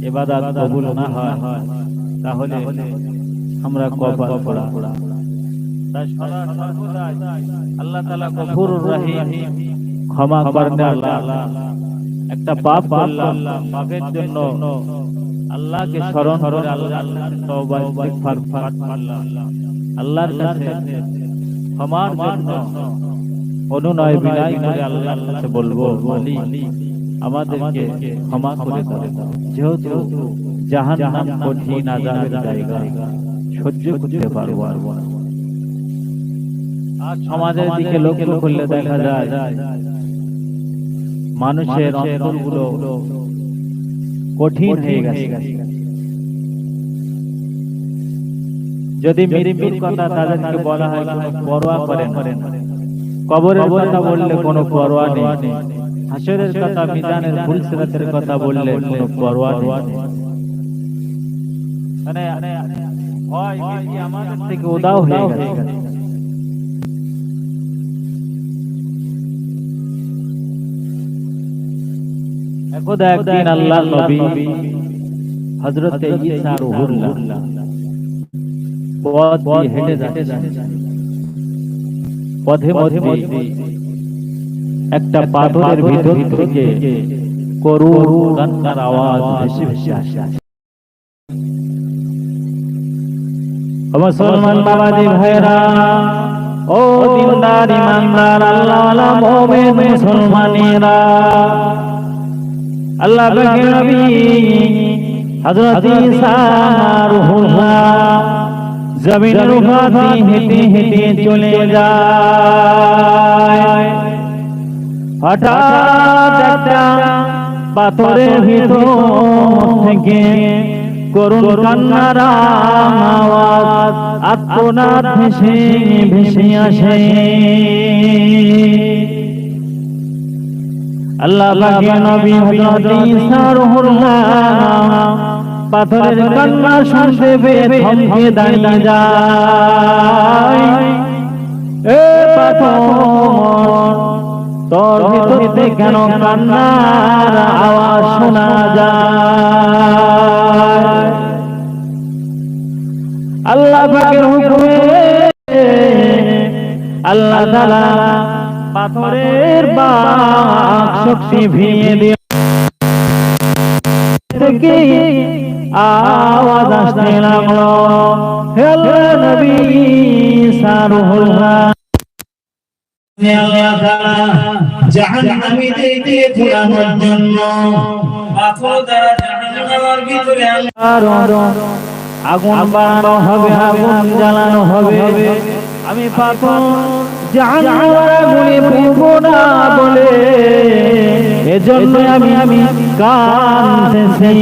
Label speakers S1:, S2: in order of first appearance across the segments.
S1: ইবাদত কবুল না হয় তাহলে আমরা কপাল পোড়া। তাই সদা সর্বদা আল্লাহ তাআলা গফুরুর রহিম, ক্ষমা করনেওয়ালা। একটা পাপ করলাম, পাপের জন্য আল্লাহকে স্মরণ করে আল্লাহর তওবা ইস্তিগফার পাঠ করলাম, আল্লাহর কাছে ক্ষমার জন্য অনুনয় বিনয় করে আল্লাহর কাছে বলবো, মালিক আমাদেরকে ক্ষমা করে দাও। যেহেতু জাহান্নাম কঠিন আযাবের জায়গা, সহ্য করতে পারবো না। আজ সমাজের দিকে লক্ষ্য করলে দেখা যায় মানুষের অন্তরগুলো কঠিন হয়ে গেছে। যদি মৃত্যুর কথা তাদেরকে বলা হয় কোনো পরোয়া করেন না, কবরের কথা বললে কোনো পরোয়া নেই, হাসরের কথা, মিজানের ফুলসিরাতের কথা বললে কোনো পরোয়া নেই। মানে ভয় ভীতি আমাদের থেকে উধাও হয়ে গেছে। একদা একদিন আল্লাহর নবী হযরত ঈসা রূহুল্লাহ পথ দিয়ে হেঁটে যাচ্ছেন। পথে মধ্যে একটা পাথরের ভিতর থেকে করুণ কান্নার আওয়াজ ভেসে ভেসে আসে। মুসলমান বাবাজি ভাইরা, ও দিনদার ইমানদার আল্লাহওয়ালা মুমিন মুসলমানেরা, আল্লাহ পাকের নবী হযরত ঈসা রূহুল্লাহ জমিনের উপর হেঁটে হেঁটে চলে যায়। হঠাৎ একটা পাথরের ভিতর থেকে করুণ কান্নার আওয়াজ আত্মনাদ ভেসে ভেসে আসে। আল্লাহ পাকের নবী হযরত ঈসা রূহুল্লাহ পাথরের কান্না শুনতে পেয়ে থমকে দাঁড়িয়ে যায়। এ পাথর, তোর ভিতর থেকে কেন কান্নার আওয়াজ শোনা যায়? আল্লাহ পাকের হুকুমে আল্লাহ তাআলা পাথরের বাক শক্তি ভেঙে দিয়ে থেকে আওয়াজ আসতে লাগলো, হে আল্লাহর নবী ঈসা রূহুল্লাহ, আল্লাহ তাআলা জাহান্নামীদেরকে পোড়ানোর জন্য পাথর দ্বারা জাহান্নামের ভিতরে আগুন বানানো হবে, আগুন জ্বালানো হবে। আমি পাথর জাহান্নামের আগুনে পুড়বো না বলে এজন্য আমি কাঁদতেছি,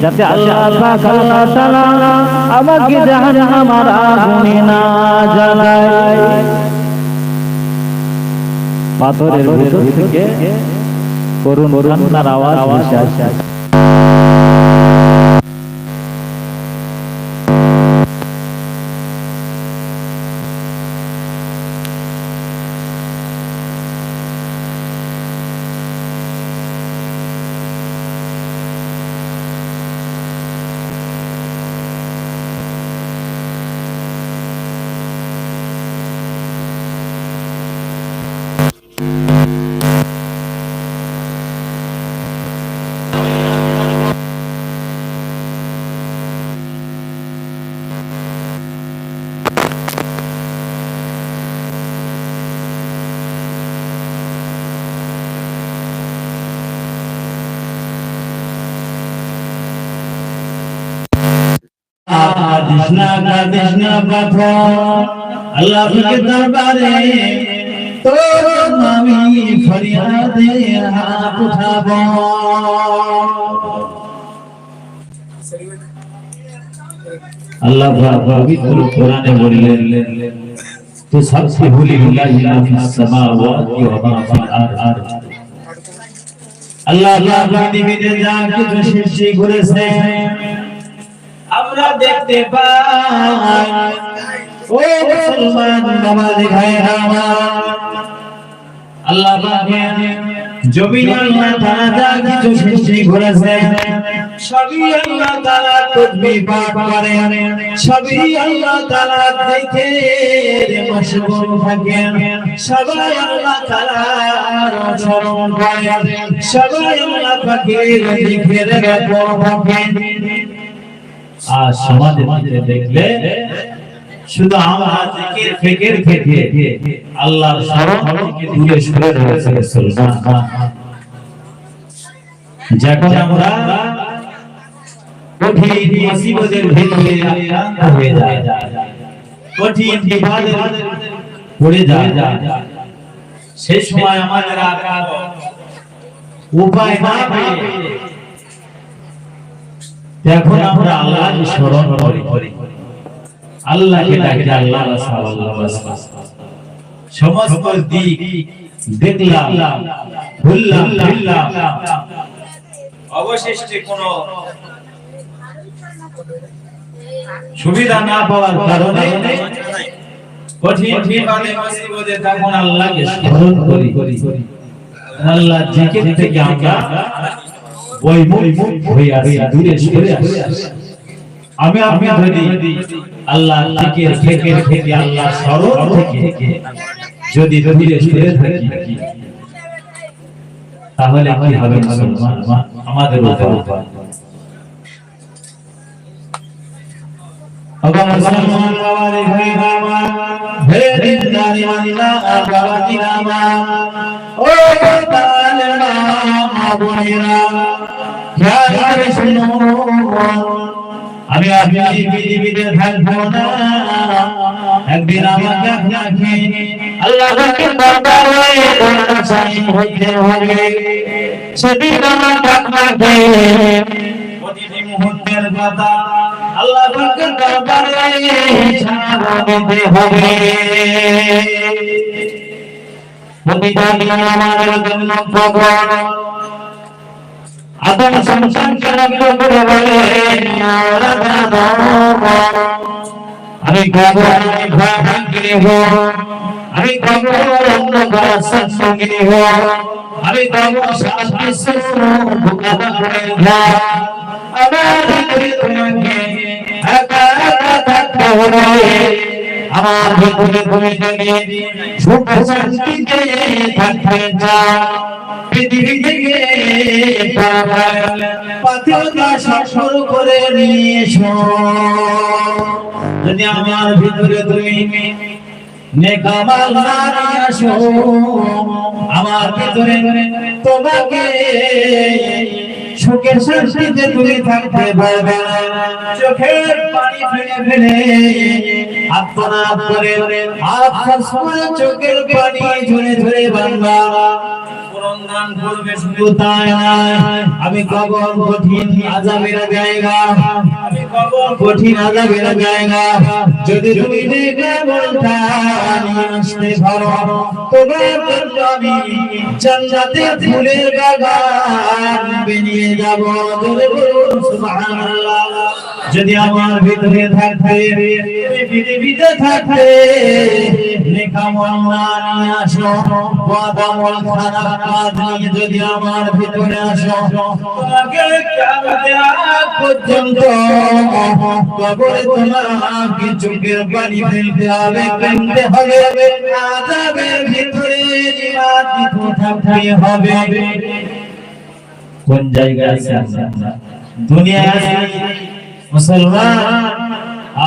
S1: যাতে আল্লাহ পাক আল্লাহ তাআলা আমাকে জাহান্নামের আগুনে না জ্বালায়। পাথরের ভিতর থেকে করুণ কান্নার আওয়াজ ভেসে আসে। কৃষ্ণা পাথর আল্লাহ পাকের দরবারে তোর আমি ফরিয়াদে হাত উঠাবো। আল্লাহ পাক পবিত্র কোরআনে বললেন, তুসাব্বিহু লিল্লাহি মা ফিস সামাওয়াতি ওয়া মা ফিল আরদ। আল্লাহ পাক পৃথিবীতে যা কিছু সৃষ্টি করেছেন আমরা দেখতে পাই। ও মুসলমান নামাজি ভাইরা আমার, আল্লাহ পাকের
S2: জমিনে আল্লাহ তাআলা যা কিছু সৃষ্টি করেছেন সবই আল্লাহ তাআলা তাসবিহ পাঠ করেন, সবই আল্লাহ তাআলা দেখে মশগুল থাকেন, সবাই আল্লাহ তাআলার স্মরণ করেন, সবাই আল্লাহ পাকের জিকিরে থাকেন। আর সমাজের মধ্যে দেখলে শুধু আমরা জিকির ফিকির থেকে আল্লাহর স্মরণ থেকে দূরে সরে রয়েছে মুসলমান। যখন আমরা কঠিন মুসিবতের ভিতরে আক্রান্ত হয়ে যায়, কঠিন বিপদে পড়ে যায়, সেই সময় আমাদের আর উপায় না পেয়ে তখন আমরা আল্লাহকে স্মরণ করি, আল্লাহকে ডাকি, আল্লাহ সমস্ত দিক দেখলাম, ভুললাম, অবশেষে কোনো সুবিধা না পাওয়ার কারণে কঠিন বিপদে মুসিবতে তখন আল্লাহকে স্মরণ করি, আল্লাহ জিকির থেকে আমরা বৈমুখ হয়ে আসি, দূরে সরে আসি। আমি যদি আল্লাহ জিকির ফিকির থেকে আল্লাহ স্মরণ থেকে যদি দূরে সরে থাকি তাহলে কি হবে মুসলমান? আমাদের উপর মুসলমান বাবারে ভাই বাবা হে দিনদারি মানিনা বাবাজি নামা ও তালেমা বোনেরা খেয়াল করে শুনো, আমি পৃথিবীতে থাকবো না, একদিন আমাকে আপনাকে আল্লাহকে দরবারে দরবারে হইতে হবে। সেদিন আমাকে আপনাকে প্রতিটি মুহূর্তের কথা আল্লাহকে দরবারে জানাতে হবে। প্রতিটা দিন আমাদের জন্য ভগবান আদম সন্তানকে লক্ষ্য করে বলে আমি ভাগিনী হো, আমি অন্ধকার সঙ্গিনী হো, আমি আমার ভিতরে তুমি যদি সুখ শান্তিতে থাকতে চাও, পৃথিবী থেকে পাথরটা শুরু করে নিয়ে এসো। যদি আমার ভিতরে তুমি নেক আমল না নিয়ে আসো, আমার ভিতরে তোমাকে সুখের শান্তিতে তুমি থাকতে পারবে না। চোখের পানি ফেলে ফেলে আত্মনাদ করে আফসোস করে চোখের পানি ঝরে ঝরে বাংলা গুণগান করবে। শুধু তাই নয়, আমি কবর কঠিন আযাবের জায়গা, আমি কবর কঠিন আযাবের জায়গা। যদি তুমি নেকে বলতা নিয়ে আসতে পারো, তোমার জন্য আমি জান্নাতে ফুলের বাগান বানিয়ে যাব। জোরে বলুন সুবহানাল্লাহ। যদি আমার ভিতরে থাকতে পৃথিবীতে থাকতে নেক আমল না নিয়ে আসো, বদ আমল খারাপ কাজ নিয়ে যদি আমার ভিতরে আসো, তোমাকে কিয়ামতের আগ পর্যন্ত কবরে তোমাকে চোখের পানি ফেলতে হবে, কাঁদতে হবে, আযাবের ভিতরে জীবাত্ম থাকতে হবে। কোন জায়গায় আছে আমরা? দুনিয়ায় আছি মুসলমান,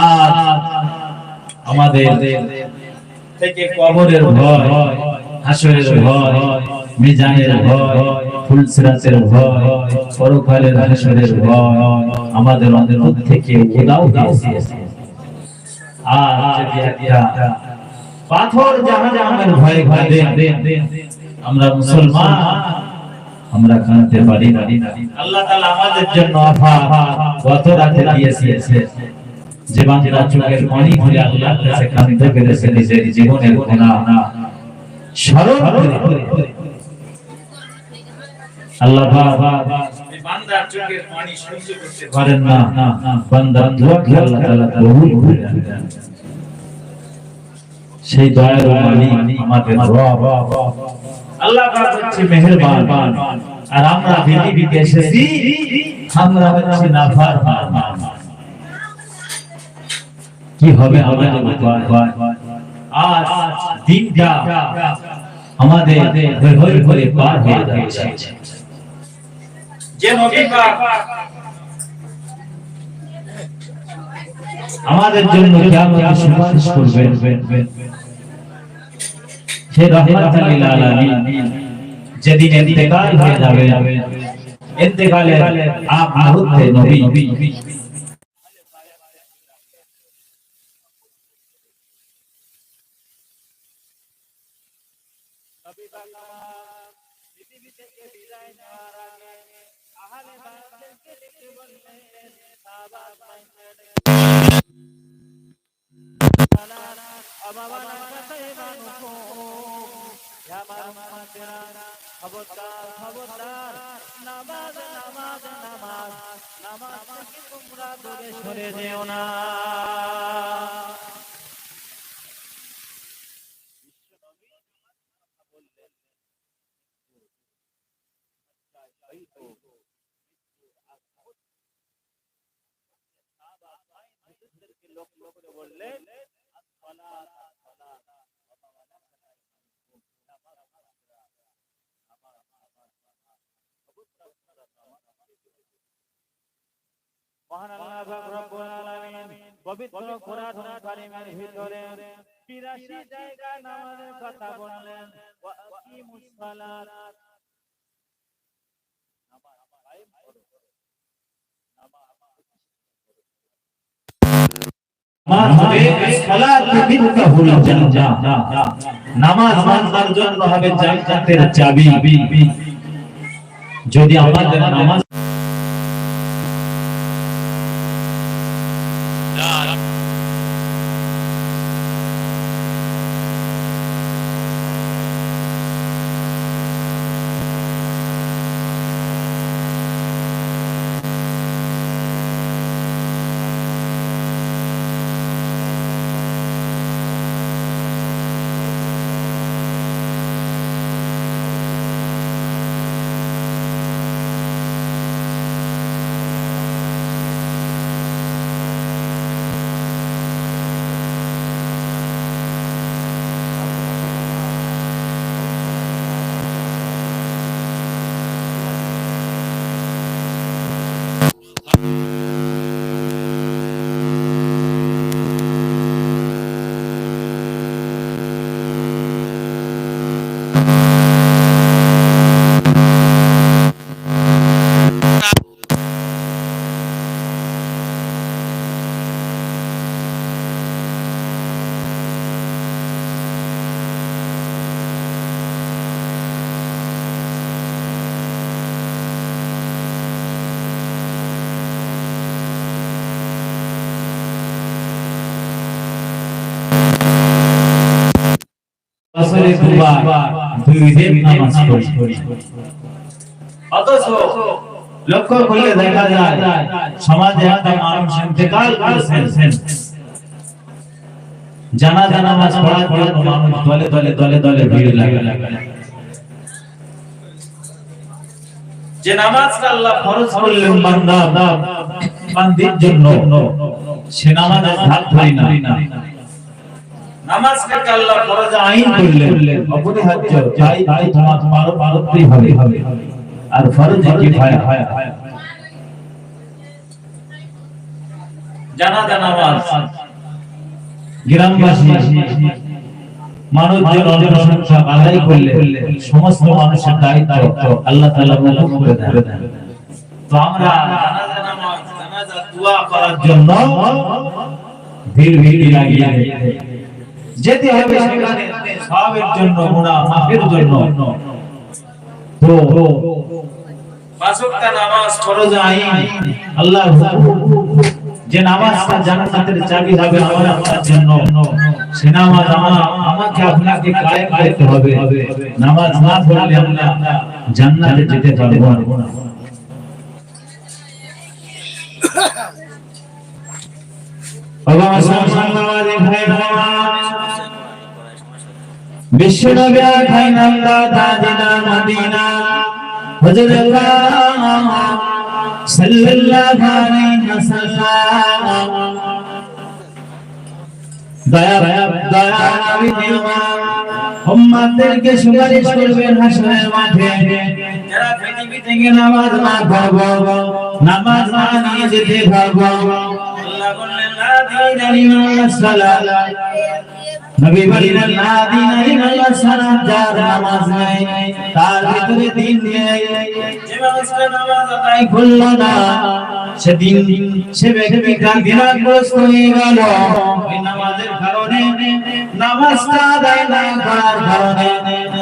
S2: আর আমাদের থেকে কবরের ভয়, হাসরের ভয়, মিজানের ভয়, ফুলসিরাতের ভয়, পরকালের হাসরের ভয় আমাদের অন্তর থেকে উধাও হয়েছে। আর যদি একটা পাথর জাহান্নামের ভয় কাঁদে, আমরা মুসলমান আমরা কাঁদতে পারি না। আল্লাহ তাআলা আমাদের জন্য কত রাতে দিয়েছে যে বান্দা চোখের পানি ফেলে আল্লাহর কাছে কাঁদতে পেরেছে, নিজের জীবনের গুনাহ স্মরণ করে আল্লাহ বান্দার চোখের পানি সহ্য করতে পারেন না, বান্দার দোয়াকে আল্লাহ তাআলা কবুল করে নেন। সেই দয়ার মালিক আমাদের রব আল্লাহ পাক হচ্ছে মেহেরবান আর আমরা পৃথিবীতে এসেছি আমরা হচ্ছে নাফরমান কি হবে আমাদের উপায় আজ দিনটা আমাদের হই হই পার হয়ে যাচ্ছে যে নবী পাক আমাদের জন্য কিয়ামতে সুপারিশ করবেন সে রাহমাতুল লিল আলামিন যেদিন ইন্তেকাল হয়ে যাবে ইন্তেকালের আগ মুহূর্তে নবী
S1: পৃথিবী থেকে বিদায় নেওয়ার আগে আহলে বায়তকে ডেকে বললেন সাহাবা খবরদার নামাজ নামাজ নামাজ নামাজ থেকে তোমরা দূরে সরে যেও না লক্ষ্য করে বললেন মহান আল্লাহ পাক রব্বুল আলামিন পবিত্র কোরআন কারীমের ভিতরে ৮২ জায়গায় নামাজের কথা বললেন ওয়া আকিমুস সালাত নামাজ কায়েম করো
S2: নামাজ মানবার জন্য হবে জান্নাতের চাবি যদি আমাদের নামাজ বছরে দুবার দুই ঈদের নামাজ পড়ি অথচ লক্ষ্য করলে দেখা যায় সমাজে একটা মানুষ ইন্তেকাল করেছেন জানাজা নামাজ পড়ার জন্য মানুষ দলে দলে ভিড় লাগে যে নামাজটা আল্লাহ ফরজ করলেন বান্দির জন্য সে নামাজের ধার ধরি না নামাজকে আল্লাহ ফরজ আইন করলেন অপরিহার্য তাই তোমার পালতেই হবে আর ফরজ কিফায়া জানাজা নামাজ গ্রামবাসী মানুষজন জনসংখ্যা আদায় করলে সমস্ত মানুষের দায়িত্ব আল্লাহ তাআলা মকুব করে দেন তো আমরা জানাজা নামাজ জানাজা দোয়া করার জন্য ভিড় লাগিয়ে যেতে হবে সেখানে সওয়াবের জন্য গুনাহ মাফের জন্য তো পাঁচ ওয়াক্ত নামাজ ফরজ আইন আল্লাহর হুকুম যে নামাজটা জান্নাতের চাবি হবে আমার জন্য সে নামাজ আমাকে আপনাকে কায়েম করতে হবে নামাজ না পড়লে আমরা জান্নাতে যেতে পারবো না বাবা সাল্লাল্লাহু আলাইহি ওয়া সাল্লাম বিশ্বনবী খাইনাম দাদিনা মদিনা হযরত সাল্লাল্লাহু আলাইহি ওয়াসাল্লাম দয়া নবী দিওয়ান উম্মতদেরকে সুপারিশ করবেন হাসরের মাঠে যারা পৃথিবী থেকে নামাজ না পড়বে নামাজ না নিয়ে যেতে পারবে আল্লাহ বললেন লা দীনা লিমান সালাত নবী বলেন লা দীনা লিমান সালাত যার নামাজ নাই তার ভিতরে দিন নেই যে মানুষটা নামাজ আদায় করলো না সেদিন সে ব্যক্তি কাফিরগ্রস্ত হয়ে গেল ওই নামাজের কারণে নামাজটা আদায় না করার কারণে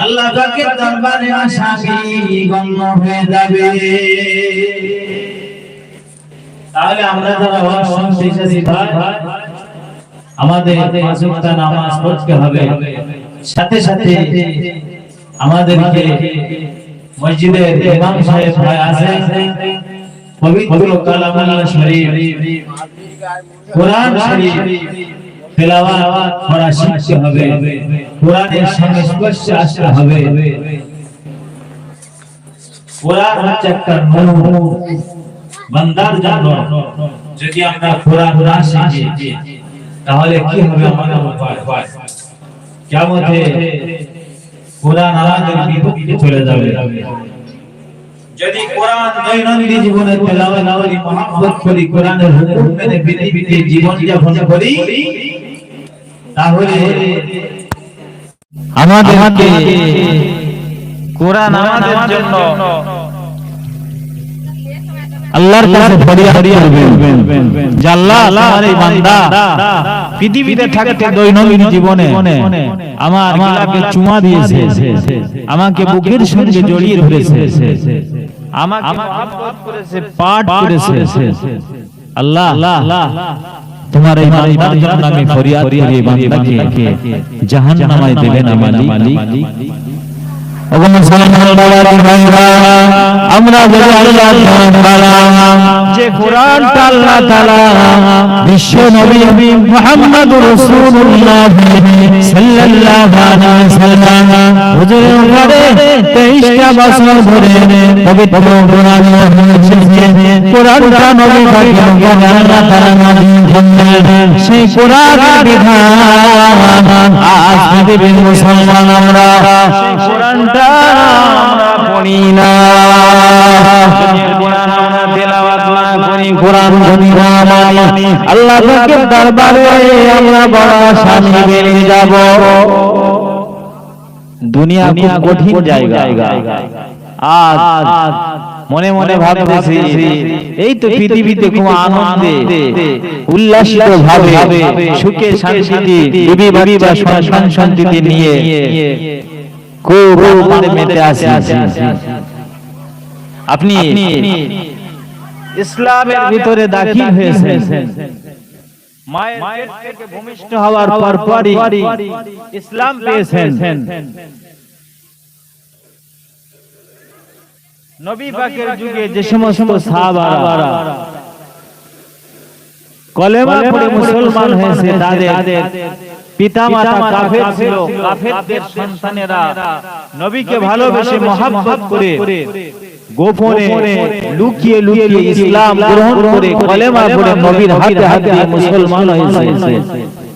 S2: আল্লাহ পাকের দরবারে আসামি গণ্য হয়ে যাবে তাহলে আমরা যারা ওয়াজ শুনতে এসেছি ভাই আমাদের পাঁচ ওয়াক্ত নামাজ পড়তে হবে সাথে সাথে আমাদেরকে মসজিদের ইমাম সাহেব ভাই আছেন পবিত্র কালামুল্লাহ শরীফ কোরআন শরীফ তেলাওয়াত করা শিখতে হবে কোরআনের সংস্পর্শে আসতে হবে কোরআন হচ্ছে একটা নূর বান্দার জন্য যদি আমরা কোরআন না শিখি তাহলে কি হবে আমাদের উপায় কিয়ামতে কোরআন আমাদের বিপক্ষে চলে যাবে যদি কোরআন দৈনন্দিন জীবনে তেলাওয়াত করি মহব্বত করি কোরআনের হুকুম মেনে পৃথিবীতে জীবন যাপন করি তাহলে
S1: আমাদেরকে কোরআন আমাদের জন্য আল্লাহর কাছে ফরিয়াদ করবেন যে আল্লাহ আমার এই বান্দা পৃথিবীতে থাকতে দৈনন্দিন জীবনে আমার গলাকে চুমা দিয়েছে আমাকে বুকের সঙ্গে জড়িয়ে ধরেছে আমাকে মহব্বত করেছে পাঠ করেছে আল্লাহ তোমার এই বান্দার জন্য আমি ফরিয়াদ করি এই বান্দাকে জাহান্নামে দেবে না মালিক আমরা যদি যে কোরআনটা আল্লাহ তাআলা বিশ্ব নবী মুহাম্মদুর রাসূলুল্লাহ সাল্লাল্লাহু আলাইহি ওয়াসাল্লাম হুজুরের ঘরে 23টা বছর ধরে পবিত্র কোরআন কোরআনটা নবী পাকের আল্লাহ তাআলা দিয়েছেন সেই কোরআনের বিধান আজ পৃথিবীর মুসলমান আমরা সেই কোরআনটা পড়ি না কোরআন আমরা তেলাওয়াত না করি কোরআন যদি না মানি আল্লাহ পাকের দরবারে আমরা বড় আসামি বেরিয়ে যাব দুনিয়া খুব কঠিন জায়গা আজ মনে মনে ভাবতেছি এই তো পৃথিবীতে খুব আনন্দে উল্লাসিত ভাবে সুখে শান্তিতে বিবি বাড়ি বা সন্তান সন্ততি নিয়ে খুব আনন্দে মেতে আছি আপনি ইসলামের ভিতরে দাখিল হয়েছেন মায়ের পেট থেকে ভূমিষ্ঠ হওয়ার পরপরই ইসলাম পেয়েছেন নবী পাকের যুগে যে সমস্ত সাহাবারা কলেমা পড়ে মুসলমান হয়েছে তাদের পিতামাতা কাফের ছিল কাফেরদের সন্তানেরা নবীকে ভালোবেসে মহব্বত করে গোপনে লুকিয়ে লুকিয়ে ইসলাম গ্রহণ করে কলেমা পড়ে নবীর হাতে হাতে মুসলমান হয়েছে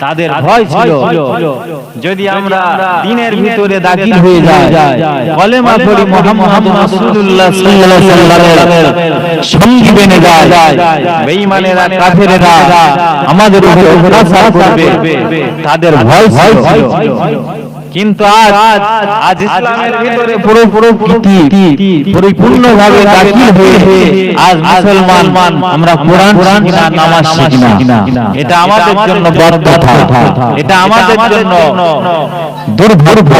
S1: তাদের ভয় ছিল যদি আমরা দ্বীনের ভিতরে দাখিল হয়ে যাই কলেমা পড়ি মুহাম্মদ রাসূলুল্লাহ সাল্লাল্লাহু আলাইহি ওয়াসাল্লামের সঙ্গী বনে যায় বেঈমানেরা কাফেরেরা আমাদের উপর অত্যাচার করবে তাদের ভয় ছিল কিন্তু আজ ইসলামের ভিতরে পরিপূর্ণভাবে দাখিল হয়ে আজ মুসলমান আমরা কোরআন শিখি না নামাজ শিখি না এটা আমাদের জন্য বড় কথা এটা আমাদের জন্য দুর্ভাগ্য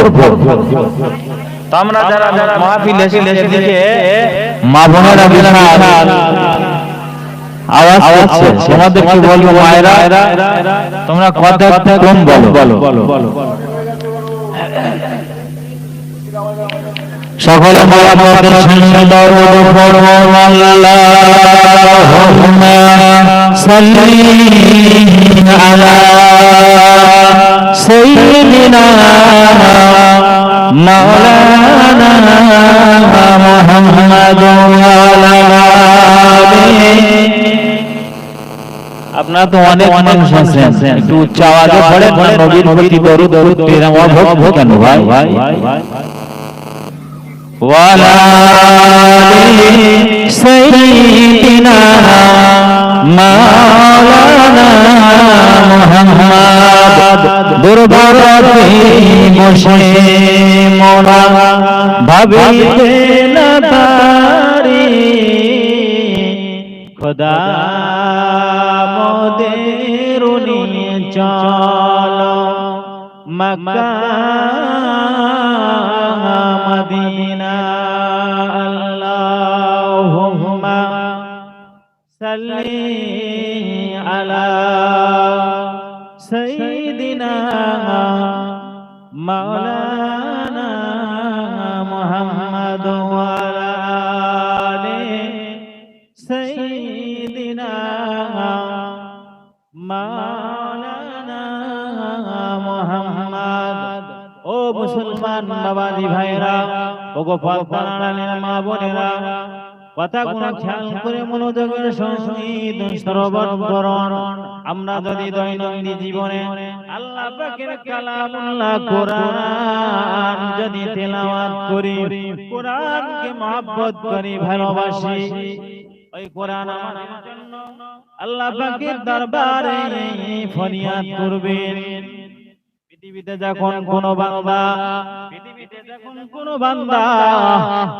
S1: তো আমরা যারা মাহফিল এসেছি দেখে মা বোনেরা বিশাল আওয়াজ হচ্ছে তোমাদেরকে বলবো মায়েরা তোমরা কথা কম বলো সকলে মোহাম্মদের সঙ্গে দরুদ পড়ো আল্লাহুম্মা সাল্লি আলা সাইয়্যিদিনা মাওলানা মুহাম্মদ ওয়া আলা আলিহি। আপনারা তো অনেক মানুষ আছেন, একটু উচ্চ আওয়াজে পড়েন, নবীর প্রতি দরুদ তেরা অভাব কেন ভাই? ওয়া আলা আলিহি সাইয়্যিদিনা মাওলানা মুহাম্মদ। দরবারে বসে মোরা ভাবিতে না পারি, খোদা মোদের নিয়ে চলো মক্কা মদিনা। আল্লাহুম্মা সাল্লি আলা সাইয়্যিদিনা মাওলানা মুহাম্মদ ওয়া আলা আলিহি সাইয়্যিদিনা মাওলানা মুহাম্মদ। ও মুসলমান বাবাজি ভাইরা, ও গোপাল পাড়ার মা বোনেরা, কথাগুলো খেয়াল করে মনোযোগের সঙ্গে শ্রবণ করুন। আমরা যদি দৈনন্দিন জীবনে আল্লাহ পাকের কালামুল্লাহ কোরআন যদি তেলাওয়াত করি, কোরআনকে মহব্বত করি, ভালোবাসি, ওই কোরআন আমাদের জন্য আল্লাহ পাকের দরবারে ফরিয়াদ করবেন। পৃথিবীতে যখন কোনো বান্দা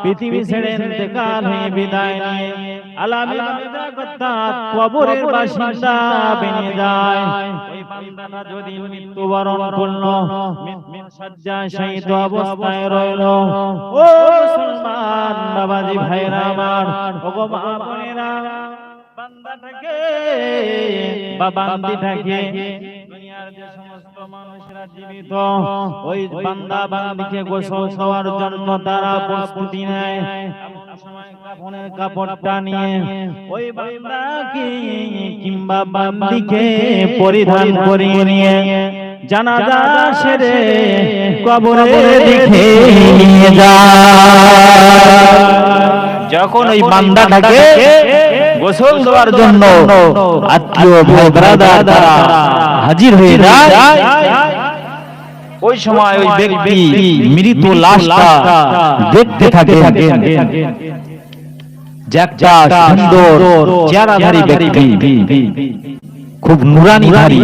S1: পৃথিবী ছেড়ে ইন্তেকাল হয়ে বিদায় নিয়ে আলামিল জগৎ কবরের বাসিন্দা বেরিয়ে যায়, ওই বান্দাটা যদি মৃত্যুবরণ করলো, মৃত্যুর শয্যায় শহীদ অবস্থায় রইলো, ও মুসলমান বাবাজি ভাইরা আমার, ও গো মা বোনেরা, বান্দাটাকে বা বান্দিটাকে দুনিয়ার যে সমস্ত মানুষরা জীবিত, ওই বান্দা বান্দিকে গোসল দেওয়ার জন্য তারা প্রস্তুতি নেয়। সময় কাফনের কাপড়টা নিয়ে ওই বান্দাকে কিংবা বান্দিকে পরিধান করিয়ে নিয়ে জানাজা সেরে কবরে রেখে নিয়ে যায়। যখন ওই বান্দাটাকে গোসল দেওয়ার জন্য আত্মীয় ভাই ব্রাদার দ্বারা হাজির হয়ে যায়, ওই সময় ওই ব্যক্তি মৃত লাশটা দেখতে থাকে। একটা সুন্দর চেহারাধারী ব্যক্তি, খুব নুরানীধারী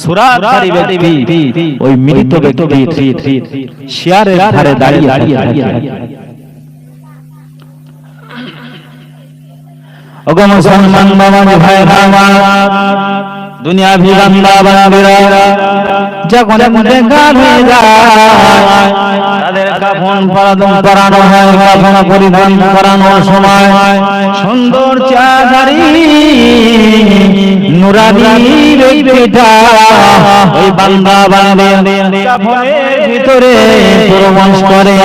S1: সুরাতধারী ব্যক্তি, ওই মৃত ব্যক্তি শিয়ারের ধারে দাঁড়িয়ে ওগো মুসলমান বাবাজি ভাইরা আমার, দুনিয়া ভিবান্দা বান্দিরা যখন ইন্তেকাল হয়ে যায়, তাদের কাফন পরানো হয়। কাফন পরিধান করানোর সময় সুন্দর চেহারাধারী নুরানী ব্যক্তিটা ওই বান্দা বান্দির কাফনের ভিতরে প্রবেশ করে।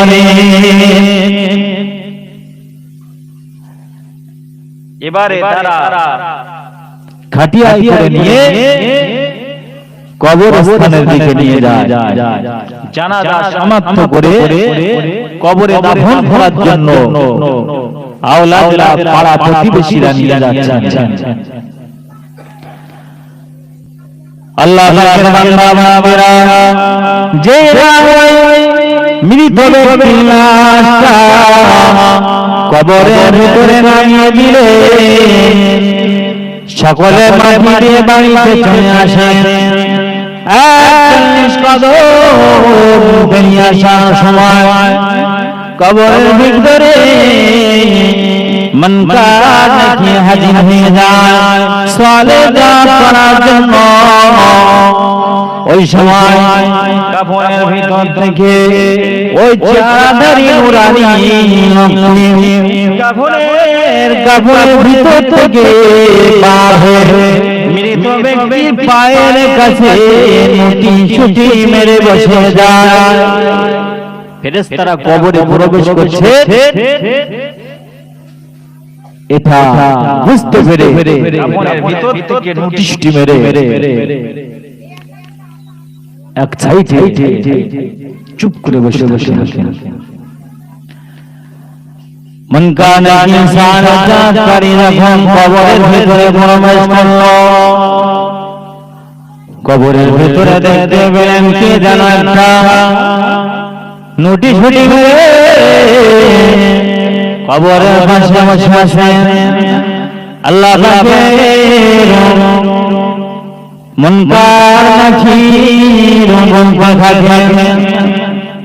S1: এবারে তারা খাটিয়ায় করে নিয়ে কবরস্থানের দিকে নিয়ে যায়। জানাজা সমাপ্ত করে কবরে দাফন করার জন্য আওলাদরা, পাড়া প্রতিবেশীরা নিয়ে যাচ্ছেন। আল্লাহ পাকের বান্দা বান্দিরা যে মৃত ব্যক্তির লাশটা কবরের ভিতরে নামিয়ে দিলে সকলে মাটি দিয়ে বাড়িতে চলে আসেন। ৪১ কদম বেরিয়ে আসার সময় কবরের ভিতরে মনকার নাকি হাজির হয়ে যায় সওয়ালে জবাব করার জন্য। ওই সময় কাফনের ভিতর থেকে ওই চেহারাধারী নুরানী কাফনের ভিতর থেকে বার হয়ে মৃত ব্যক্তির পায়ের কাছে মুটি ছুটি মেরে বসে যায়। ফেরেশতারা কবরে প্রবেশ করছে, এটা বুঝতে পেরে কাফনের ভিতর থেকে মুটিটি মেরে এক সাইডে চুপ করে বসে বসে মন কানা ইনসান জাকারি যখন কবরের ভিতরে প্রবেশ করলো, কবরের ভিতরে দেখতে পেলেন কে যেন একটা নোটিশ ফুটি কবরের পাশে বসে আছেন। আল্লাহ পাকের মুনকার নাকির মুনকার থাকেন,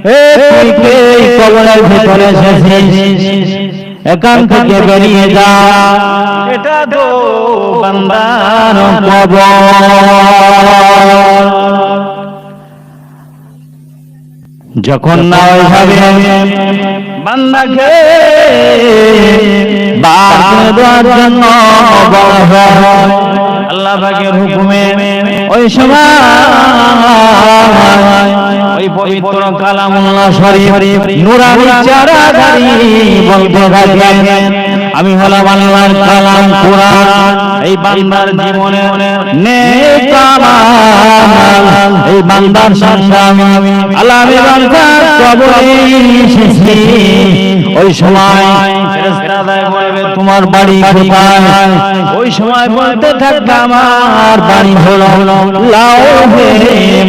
S1: তুই কে কবরের ভিতরে এসেছিস, এখান থেকে বেরিয়ে যা, এটা তো বান্দার কবর। যখন না ওইভাবে বান্দাকে বার করে দেওয়ার জন্য বলা হয় আল্লাহ পাকের হুকুমে, ওই সময় ওই পবিত্র কালামুল্লাহ শরীফ নূরানি চারাধারী বলতে থাকেন, আমি হলাম আল্লাহর কালাম কোরআন, এই বান্দার জীবনে নেক আমাল, এই বান্দার সামনে আমি বান্দার কবরে এসেছি। ওই সময় ফেরেশতারা বলবে তোমার বাড়ি কোথায়, ওই সময় বলতে থাকবে আমার বাড়ি হলো লাউহে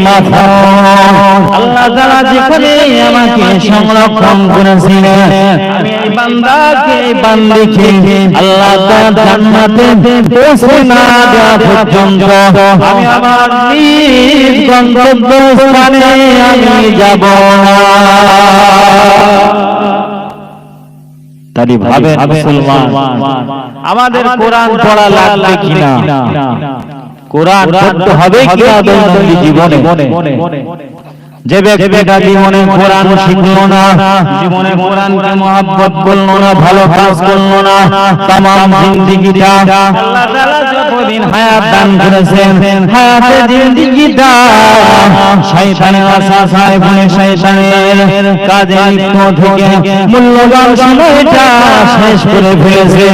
S1: মাহফুজ। আল্লাহ তাআলা যেখানে আমাকে সংরক্ষণ করেছিলেন, আমি এই বান্দাকে এই বান্দিকে আল্লাহ তাআলা জান্নাতে পৌঁছে না দেওয়া পর্যন্ত আমি আমার নিজ গন্তব্যস্থানে আমি যাব না। তাই ভাবে মুসলমান, আমাদের কোরআন পড়া লাগবে কিনা, কোরআন পড়তে হবে কিনা দৈনন্দিন জীবনে। যে ব্যক্তিটা জীবনে কোরআন শিখলো না, জীবনে কোরআনকে মহব্বত করলো না, ভালো কাজ করলো না, তামাম জিন্দেগিটা আল্লাহ তাআলা যতদিন হায়াত দান করেছেন, হায়াতে জিন্দেগিটা শয়তানের ওয়াসওয়াসায় পড়ে শয়তানের কাজে লিপ্ত থেকে মূল্যবান সময়টা শেষ করে ফেলেছে।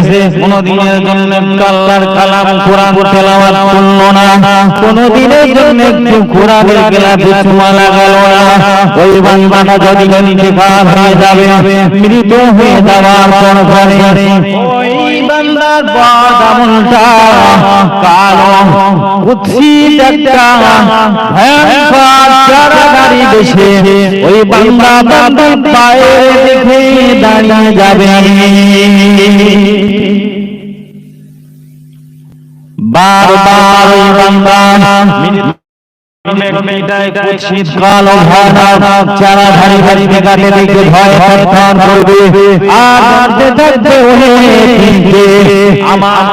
S1: কোনদিনের জন্য আল্লাহর কালাম কোরআন তেলাওয়াত করলো না, কোনদিনের জন্য একটু কোরআনের গেলাতে চুমা লাগালো না, ওই বান্দাটা যদি ইন্তেকাল হয়ে যাবে, মৃত হয়ে যাওয়ার পরে ওই বান্দার বদআমলটা কালো কুৎসিত একটা ভয়ঙ্কর চারাগাড়ি দেশে ওই বান্দা বান্দার পায়ে দেখে দাঁড়িয়ে যাবে। বারবার ওই বান্দা কালো ভয়ানক চারা ধারি ধারি বেগাতে দেখে ভয় থরথর করবে, আর মারতে থাকবে আমার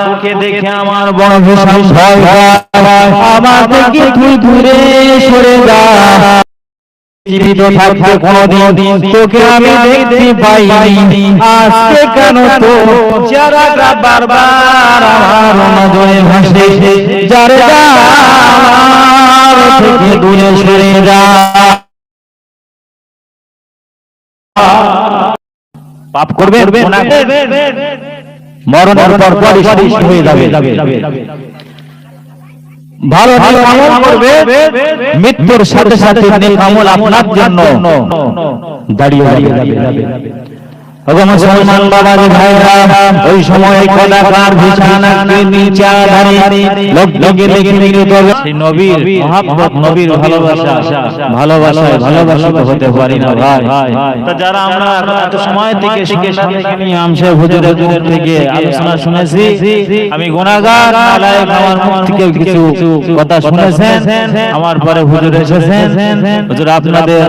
S1: চোখে দেখে আমার বড় ভীষণ ভয় হয়, আমার থেকে তুই দূরে সরে যা, জীবিত থাকতে কোনদিন তোকে আমি দেখতে পাইনি, আজকে কেন তো চারাটা বারবার আমার নজরে ভাসে, যারে যা থেকে দূরে সরে যা। পাপ করবে, মরণের পর পরিশেষ হয়ে যাবে। ভালো ভালো আমল করবে, মৃত্যুর সাথে সাথে নেক আমল আপনার জন্য দাঁড়িয়ে যাবে। মুসলমান বাবাজি ভাইরা, ওই সময় কদাকার বিছানাকে নিচে ধারে লোককে দেখে সেই নবীর মহব্বত, নবীর ভালোবাসা, ভালোবাসায় ভালোবাসিত হতে পারি না ভাই। তা যারা আমরা এত সময় থেকে শিখে সাথে নিয়ে আমশে হুজুরের মুখ থেকে আলোচনা শুনেছি, আমি গুনাহগার নালায়েক, আমার মুখ থেকে কিছু কথা শুনেছেন, আমার পরে হুজুর এসেছেন, হুজুর আপনাদের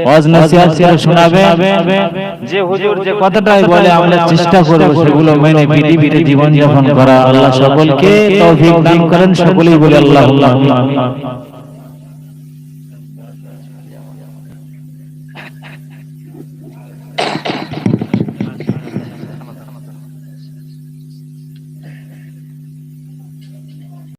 S1: ওয়াজ নসিহত করে শোনাবে, যে হুজুর যে কথাটাই বলে আমরা চেষ্টা করব সেগুলো মেনে পৃথিবীতে জীবন যাপন করা। আল্লাহ সকলকে তৌফিক দান করেন, সকলেই বলে আল্লাহুম্মা আমিন।